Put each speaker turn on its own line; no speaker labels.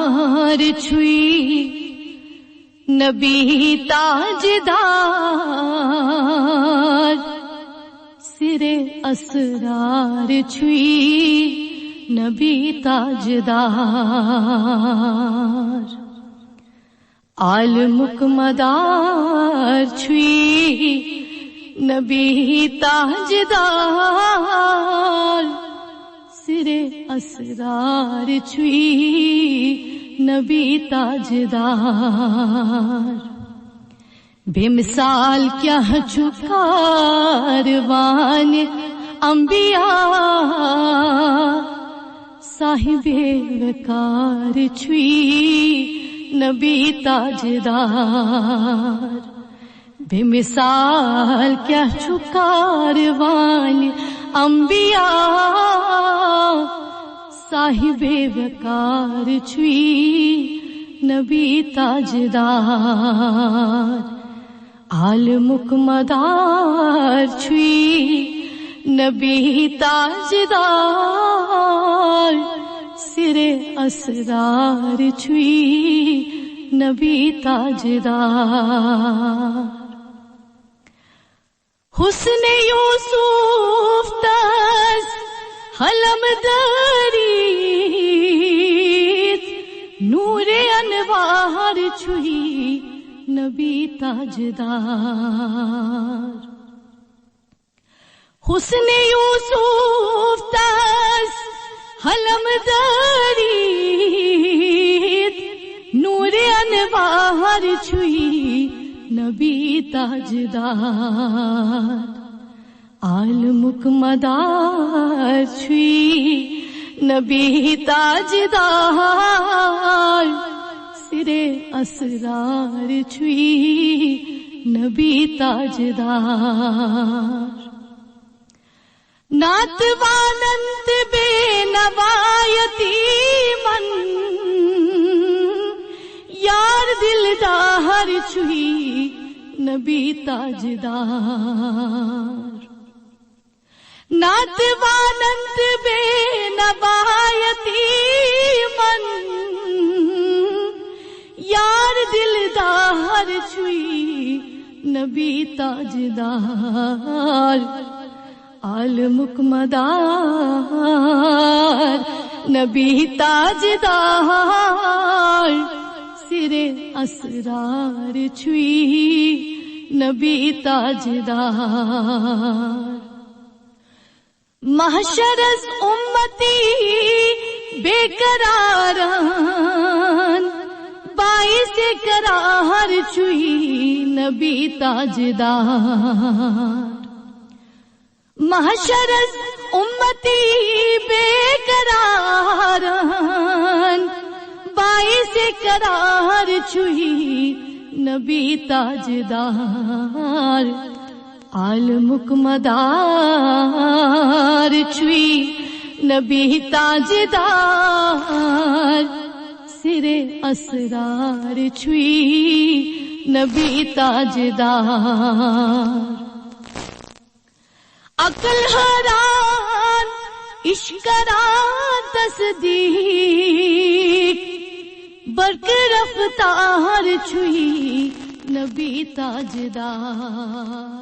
اسرار چھوئی نبی تاجدار سرے اسرار چھوئی نبی تاجدار عالمک مدار چھوئی نبی تاجدار سرے اسرار چھوئی نبی تاجدار بے مثال کیا کاروان انبیاء صاحب وقار چھوئی نبی تاجدار بے مثال کیا کاروان انبیاء صاحب وقار چھوئی نبی تاجدار عالمک مدار چھوئی نبی تاجدار سرے اسرار چھوئی نبی تاجدار حسن یوسف تاز حلم دریت نور انوار چھوئی نبی تاجدار حسن یوسف تاز حلم دریت نور انوار چھوئی نبی تاجدار عالمک مدار چھوئی نبی تاجدار سرے اسرار چھوئی نبی تاجدار ناتوانند بے نوایتی من یار دلدار چھوئی نبی تاجدار ناتوانند بے نوایتی من یار دلدار چھوئی نبی تاجدار عالمک مدار نبی تاجدار سرے اسرار چھوئی نبی تاجدار محشر از امتی بے قراران باعث قرار چھوئی نبی تاجدار محشر از امتی بے قراران باعث قرار چھوئی نبی تاجدار عالمک مدار چھوئی نبی تاجدار سرے اسرار چھوئی نبی تاجدار عقل حیران عشق حیران تصدیق برق رفتار چھوئی نبی تاجدار